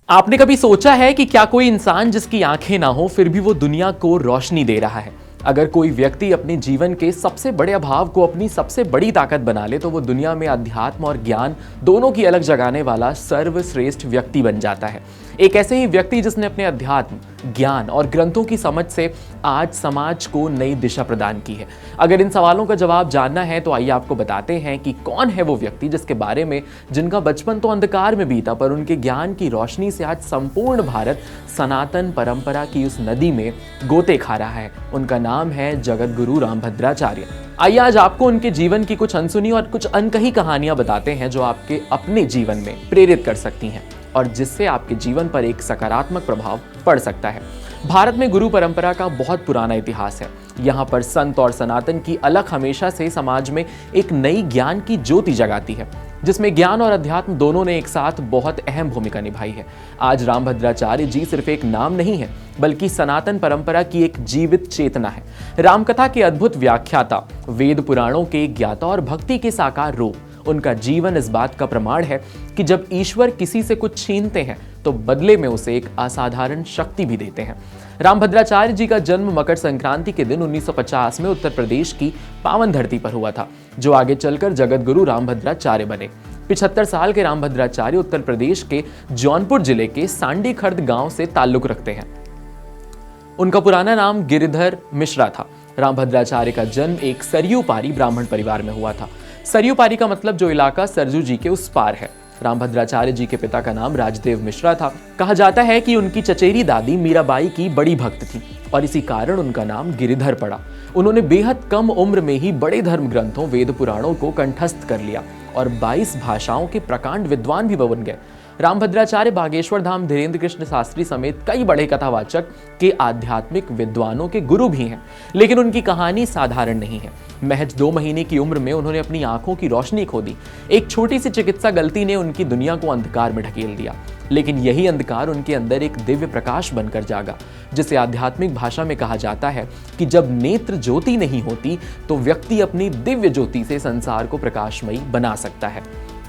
आपने कभी सोचा है कि क्या कोई इंसान जिसकी आंखें ना हो फिर भी वो दुनिया को रोशनी दे रहा है? अगर कोई व्यक्ति अपने जीवन के सबसे बड़े अभाव को अपनी सबसे बड़ी ताकत बना ले तो वो दुनिया में अध्यात्म और ज्ञान दोनों की अलग जगाने वाला सर्वश्रेष्ठ व्यक्ति बन जाता है। एक ऐसे ही व्यक्ति जिसने अपने अध्यात्म, ज्ञान और ग्रंथों की समझ से आज समाज को नई दिशा प्रदान की है। अगर इन सवालों का जवाब जानना है तो आइए आपको बताते हैं कि कौन है वो व्यक्ति जिसके बारे में जिनका बचपन तो अंधकार में बीता पर उनके ज्ञान की रोशनी से आज संपूर्ण भारत सनातन परंपरा की उस नदी में गोते खा रहा है। उनका नाम है जगत गुरु रामभद्राचार्य। आइए आज आपको उनके जीवन की कुछ अनसुनी और कुछ अनकही कहानियां बताते हैं जो आपके अपने जीवन में प्रेरित कर सकती हैं और जिससे आपके जीवन पर एक सकारात्मक प्रभाव पड़ सकता है। भारत में गुरु परंपरा का बहुत पुराना इतिहास है। यहाँ पर संत और सनातन की अलख हमेशा से समाज में एक नई ज्ञान की ज्योति जगाती है, जिसमें ज्ञान और अध्यात्म दोनों ने एक साथ बहुत अहम भूमिका निभाई है। आज रामभद्राचार्य जी सिर्फ एक नाम नहीं है, बल्कि सनातन परंपरा की एक जीवित चेतना है। रामकथा के अद्भुत व्याख्याता, वेद पुराणों के ज्ञाता और भक्ति के साकार रूप। उनका जीवन इस बात का प्रमाण है कि जब ईश्वर किसी से कुछ छीनते हैं तो बदले में उसे एक असाधारण शक्ति भी देते हैं। रामभद्राचार्य जी का जन्म मकर संक्रांति के दिन 1950 में उत्तर प्रदेश की पावन धरती पर हुआ था, जो आगे चलकर जगत गुरु रामभद्राचार्य बने। 75 साल के रामभद्राचार्य उत्तर प्रदेश के जौनपुर जिले के सांडी खर्द गांव से ताल्लुक रखते हैं। उनका पुराना नाम गिरिधर मिश्रा था। रामभद्राचार्य का जन्म एक सरयू पारी ब्राह्मण परिवार में हुआ था। सरयू पारी का मतलब जो इलाका सरजू जी के उस पार है। रामभद्राचार्य जी के पिता का नाम राजदेव मिश्रा था। कहा जाता है कि उनकी चचेरी दादी मीराबाई की बड़ी भक्त थी और इसी कारण उनका नाम गिरिधर पड़ा। उन्होंने बेहद कम उम्र में ही बड़े धर्म ग्रंथों, वेद पुराणों को कंठस्थ कर लिया और 22 भाषाओं के प्रकांड विद्वान भी बन गए। रामभद्राचार्य बागेश्वर धाम धीरेन्द्र कृष्ण शास्त्री समेत कई बड़े कथावाचक के आध्यात्मिक विद्वानों के गुरु भी हैं, लेकिन उनकी कहानी साधारण नहीं है। महज 2 महीने की उम्र में उन्होंने अपनी आंखों की रोशनी खो दी। एक छोटी सी चिकित्सा गलती ने उनकी दुनिया को अंधकार में ढकेल दिया, लेकिन यही अंधकार उनके अंदर एक दिव्य प्रकाश बनकर जागा, जिसे आध्यात्मिक भाषा में कहा जाता है कि जब नेत्र ज्योति नहीं होती तो व्यक्ति अपनी दिव्य ज्योति से संसार को प्रकाशमयी बना सकता है।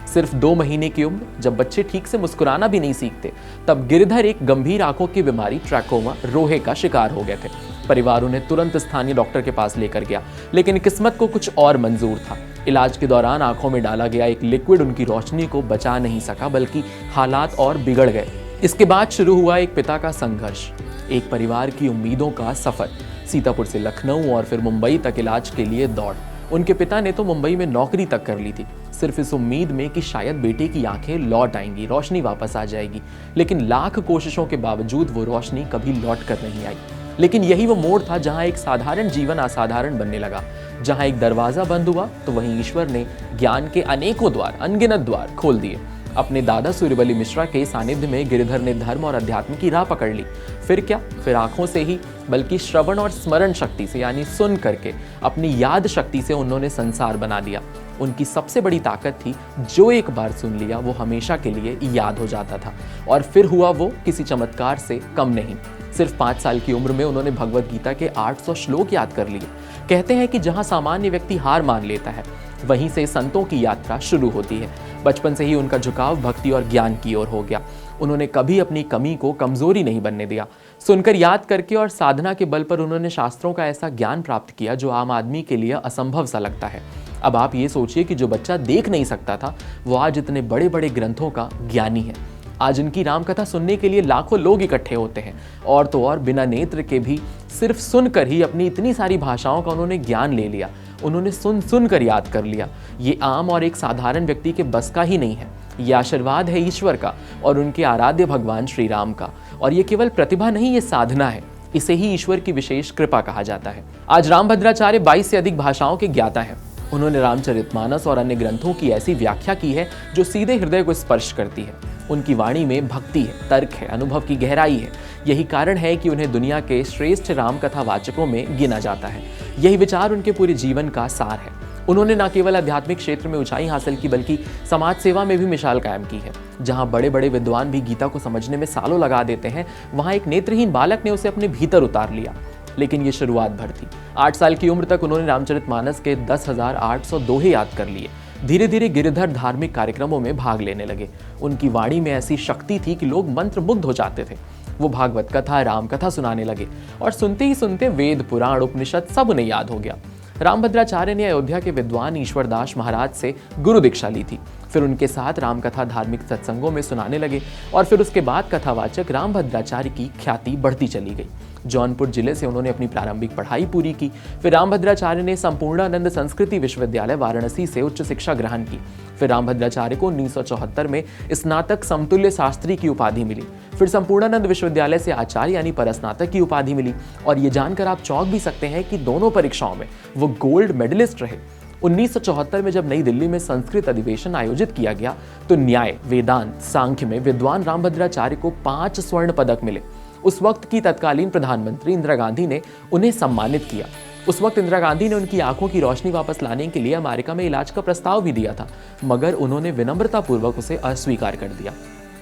सिर्फ 2 महीने की उम्र, जब बच्चे ठीक से मुस्कुराना भी नहीं सीखते, तब गिरिधर एक गंभीर आंखों की बीमारी ट्रैकोमा, रोहे का शिकार हो गए थे। परिवार उन्हें तुरंत स्थानीय डॉक्टर के पास लेकर गया, लेकिन किस्मत को कुछ और मंजूर था। इलाज के दौरान आंखों में डाला गया एक लिक्विड उनकी रोशनी को बचा नहीं सका, बल्कि हालात और बिगड़ गए। इसके बाद शुरू हुआ एक पिता का संघर्ष, एक परिवार की उम्मीदों का सफर। सीतापुर से लखनऊ और फिर मुंबई तक इलाज के लिए दौड़। उनके पिता ने तो मुंबई में नौकरी तक कर ली थी, सिर्फ इस उम्मीद में कि शायद बेटे की आंखें लौट आएंगी, रोशनी वापस आ जाएगी। लेकिन लाख कोशिशों के बावजूद वो रोशनी कभी लौट कर नहीं आई। लेकिन यही वो मोड़ था जहां एक साधारण जीवन असाधारण बनने लगा। जहां एक दरवाजा बंद हुआ तो वहीं ईश्वर ने ज्ञान के अनेकों द्वार, अनगिनत द्वार खोल दिए। अपने दादा सूर्यबली मिश्रा के सानिध्य में गिरिधर ने धर्म और अध्यात्म की राह पकड़ ली। फिर क्या, फिर आंखों से ही बल्कि श्रवण और स्मरण शक्ति से, यानी सुन करके, अपनी याद शक्ति से उन्होंने संसार बना दिया। उनकी सबसे बड़ी ताकत थी, जो एक बार सुन लिया वो हमेशा के लिए याद हो जाता था। और फिर हुआ वो किसी चमत्कार से कम नहीं। सिर्फ 5 साल की उम्र में उन्होंने भगवत गीता के 800 श्लोक याद कर लिए। कहते हैं कि जहां सामान्य व्यक्ति हार मान लेता है, वहीं से संतों की यात्रा शुरू होती है। बचपन से ही उनका झुकाव भक्ति और ज्ञान की ओर हो गया। उन्होंने कभी अपनी कमी को कमजोरी नहीं बनने दिया। सुनकर, याद करके और साधना के बल पर उन्होंने शास्त्रों का ऐसा ज्ञान प्राप्त किया जो आम आदमी के लिए असंभव सा लगता है। अब आप ये सोचिए कि जो बच्चा देख नहीं सकता था, वो आज इतने बड़े बड़े ग्रंथों का ज्ञानी है। आज इनकी रामकथा सुनने के लिए लाखों लोग इकट्ठे होते हैं। और तो और बिना नेत्र के भी सिर्फ सुनकर ही अपनी इतनी सारी भाषाओं का उन्होंने ज्ञान ले लिया। उन्होंने सुन कर याद कर लिया। ये आम और एक साधारण व्यक्ति के बस का ही नहीं है। ये आशीर्वाद है ईश्वर का और उनके आराध्य भगवान श्री राम का। और ये केवल प्रतिभा नहीं, ये साधना है। इसे ही ईश्वर की विशेष कृपा कहा जाता है। आज रामभद्राचार्य 22 से अधिक भाषाओं के ज्ञाता हैं। उन्होंने रामचरितमानस और अन्य ग्रंथों की ऐसी व्याख्या की है जो सीधे हृदय को स्पर्श करती है। उनकी वाणी में भक्ति है, तर्क है, अनुभव की गहराई है। यही कारण है कि उन्हें दुनिया के श्रेष्ठ रामकथा वाचकों में गिना जाता है। यही विचार उनके पूरे जीवन का सार है। उन्होंने न केवल आध्यात्मिक क्षेत्र में ऊंचाई हासिल की बल्कि समाज सेवा में भी मिसाल कायम की है। जहां बड़े बड़े विद्वान भी गीता को समझने में सालों लगा देते हैं, वहां एक नेत्रहीन बालक ने उसे अपने भीतर उतार लिया। लेकिन ये शुरुआत भर थी। 8 साल की उम्र तक उन्होंने रामचरितमानस के 10,800 दोहे याद कर लिए। धीरे धीरे गिरधर धार्मिक कार्यक्रमों में भाग लेने लगे। उनकी वाणी में ऐसी शक्ति थी कि लोग मंत्रमुग्ध हो जाते थे। वो भागवत कथा, राम कथा सुनाने लगे और सुनते ही सुनते वेद, पुराण, उपनिषद सब उन्हें याद हो गया। रामभद्राचार्य ने अयोध्या के विद्वान ईश्वरदास महाराज से गुरु दीक्षा ली थी। फिर उनके साथ रामकथा धार्मिक सत्संगों में सुनाने लगे और फिर उसके बाद कथावाचक रामभद्राचार्य की ख्याति बढ़ती चली गई। जौनपुर जिले से उन्होंने अपनी प्रारंभिक पढ़ाई पूरी की। फिर रामभद्राचार्य ने संपूर्णानंद संस्कृति विश्वविद्यालय वाराणसी से उच्च शिक्षा ग्रहण की। फिर रामभद्राचार्य को 1974 में स्नातक समतुल्य शास्त्री की उपाधि मिली। फिर संपूर्णानंद विश्वविद्यालय से आचार्य यानी परस्नातक की उपाधि मिली। और ये जानकर आप चौंक भी सकते हैं कि दोनों परीक्षाओं में वो गोल्ड मेडलिस्ट रहे। 1974 में जब नई दिल्ली में संस्कृत अधिवेशन आयोजित किया गया तो न्याय, वेदांत, सांख्य में विद्वान रामभद्राचार्य को 5 स्वर्ण पदक मिले। उस वक्त की तत्कालीन प्रधानमंत्री इंदिरा गांधी ने उन्हें सम्मानित किया। उस वक्त इंदिरा गांधी ने उनकी आंखों की रोशनी वापस लाने के लिए अमेरिका में इलाज का प्रस्ताव भी दिया था, मगर उन्होंने विनम्रतापूर्वक उसे अस्वीकार कर दिया।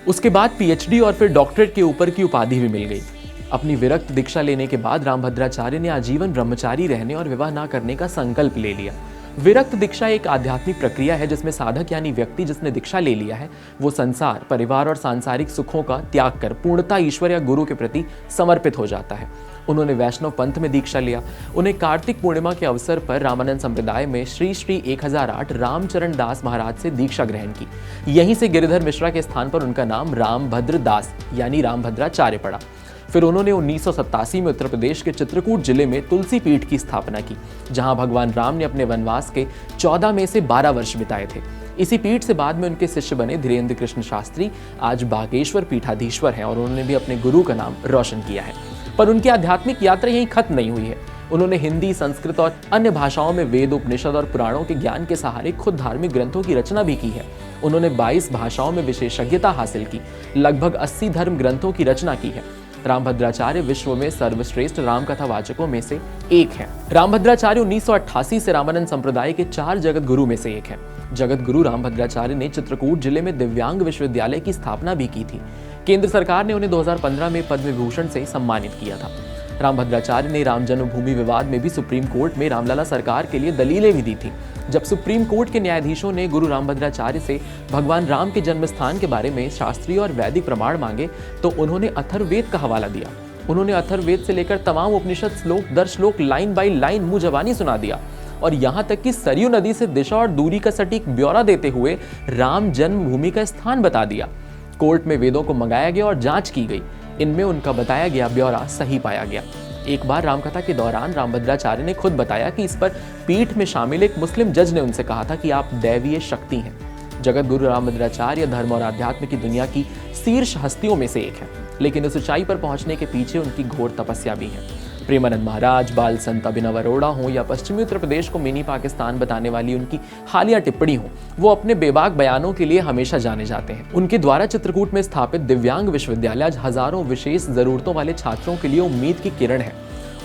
उसके बाद पीएचडी और फिर डॉक्टरेट के ऊपर की उपाधि भी मिल गई। अपनी विरक्त दीक्षा लेने के बाद रामभद्राचार्य ने आजीवन ब्रह्मचारी रहने और विवाह न करने का संकल्प ले लिया। विरक्त दीक्षा एक आध्यात्मिक प्रक्रिया है जिसमें साधक यानी व्यक्ति जिसने दीक्षा ले लिया है वो संसार, परिवार और सांसारिक सुखों का त्याग कर पूर्णतः ईश्वर या गुरु के प्रति समर्पित हो जाता है। उन्होंने वैष्णव पंथ में दीक्षा लिया। उन्हें कार्तिक पूर्णिमा के अवसर पर रामानंद संप्रदाय में श्री श्री 1008 रामचरण दास महाराज से दीक्षा ग्रहण की। यहीं से गिरिधर मिश्रा के स्थान पर उनका नाम रामभद्र दास यानी रामभद्राचार्य पड़ा। फिर उन्होंने 1987 में उत्तर प्रदेश के चित्रकूट जिले में तुलसी पीठ की स्थापना की, जहां भगवान राम ने अपने वनवास के 14 में से 12 वर्ष बिताए थे। इसी पीठ से बाद में उनके शिष्य बने धीरेन्द्र कृष्ण शास्त्री आज बागेश्वर पीठाधीश्वर हैं और उन्होंने भी अपने गुरु का नाम रोशन किया है। पर उनकी आध्यात्मिक यात्रा यहीं खत्म नहीं हुई है। उन्होंने हिंदी, संस्कृत और अन्य भाषाओं में वेद, उपनिषद और पुराणों के ज्ञान के सहारे खुद धार्मिक ग्रंथों की रचना भी की है। उन्होंने 22 भाषाओं में विशेषज्ञता हासिल की, लगभग 80 धर्म ग्रंथों की रचना की है। रामभद्राचार्य विश्व में सर्वश्रेष्ठ रामकथा वाचकों में से एक है। रामभद्राचार्य 1988 से रामानंद संप्रदाय के 4 जगत गुरु में से एक है। जगत गुरु रामभद्राचार्य ने चित्रकूट जिले में दिव्यांग विश्वविद्यालय की स्थापना भी की थी। केंद्र सरकार ने उन्हें 2015 में पद्म विभूषण से सम्मानित किया था। रामभद्राचार्य ने राम जन्मभूमि विवाद में भी सुप्रीम कोर्ट में रामलला सरकार के लिए दलीलें भी दी थी। जब सुप्रीम कोर्ट के न्यायाधीशों ने गुरु रामभद्राचार्य से भगवान राम के जन्म स्थान के बारे में शास्त्रीय और वैदिक प्रमाण मांगे तो उन्होंने अथर्ववेद का हवाला दिया। उन्होंने अथर्ववेद से लेकर तमाम उपनिषद श्लोक दर श्लोक लाइन बाई लाइन मुंह जबानी सुना दिया और यहाँ तक कि सरयू नदी से दिशा और दूरी का सटीक ब्यौरा देते हुए राम जन्मभूमि का स्थान बता दिया। कोर्ट में वेदों को मंगाया गया और जांच की गई। इनमें उनका बताया गया ब्यौरा सही पाया गया। एक बार रामकथा के दौरान रामभद्राचार्य ने खुद बताया कि इस पर पीठ में शामिल एक मुस्लिम जज ने उनसे कहा था कि आप दैवीय शक्ति हैं। जगत गुरु रामभद्राचार्य धर्म और अध्यात्म की दुनिया की शीर्ष हस्तियों में से एक है, लेकिन इस ऊंचाई पर पहुंचने के पीछे उनकी घोर तपस्या भी है। प्रेमानंद महाराज, बाल संत अभिनव अरोड़ा हो या पश्चिमी उत्तर प्रदेश को मिनी पाकिस्तान बताने वाली उनकी हालिया टिप्पणी हो, वो अपने बेबाक बयानों के लिए हमेशा जाने जाते हैं। उनके द्वारा चित्रकूट में स्थापित दिव्यांग विश्वविद्यालय आज हजारों विशेष जरूरतों वाले छात्रों के लिए उम्मीद की किरण है।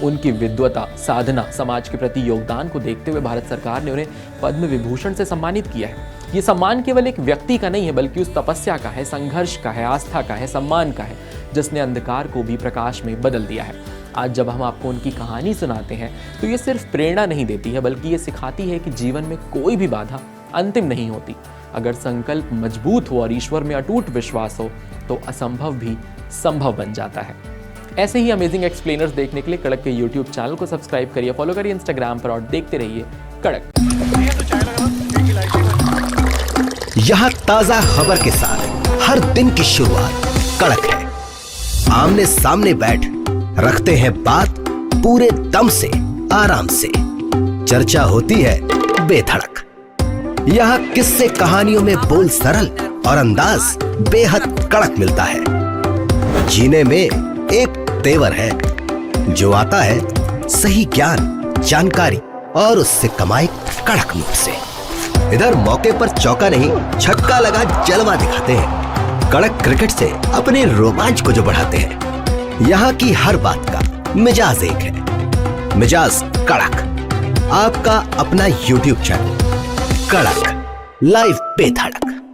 उनकी विद्वता, साधना, समाज के प्रति योगदान को देखते हुए भारत सरकार ने उन्हें पद्म विभूषण से सम्मानित किया है। ये सम्मान केवल एक व्यक्ति का नहीं है, बल्कि उस तपस्या का है, संघर्ष का है, आस्था का है, सम्मान का है, जिसने अंधकार को भी प्रकाश में बदल दिया है। आज जब हम आपको उनकी कहानी सुनाते हैं तो ये सिर्फ प्रेरणा नहीं देती है, बल्कि ये सिखाती है कि जीवन में कोई भी बाधा अंतिम नहीं होती। अगर संकल्प मजबूत हो और ईश्वर में अटूट विश्वास हो तो असंभव भी संभव बन जाता है। ऐसे ही अमेजिंग एक्सप्लेनर्स देखने के लिए कड़क के YouTube चैनल को सब्सक्राइब करिए, फॉलो करिए इंस्टाग्राम पर और देखते रहिए कड़क। यहाँ ताजा खबर के साथ हर दिन की शुरुआत कड़क है। आमने सामने बैठ रखते हैं बात पूरे दम से, आराम से। चर्चा होती है बेधड़क। यहाँ किस्से कहानियों में बोल सरल और अंदाज बेहद कड़क मिलता है। जीने में एक तेवर है जो आता है सही ज्ञान, जानकारी और उससे कमाई कड़क नोट से। इधर मौके पर चौका नहीं छक्का लगा जलवा दिखाते हैं। कड़क क्रिकेट से अपने रोमांच को जो बढ़ाते हैं। यहाँ की हर बात का मिजाज एक है, मिजाज कड़क। आपका अपना YouTube चैनल कड़क लाइव बेधड़क।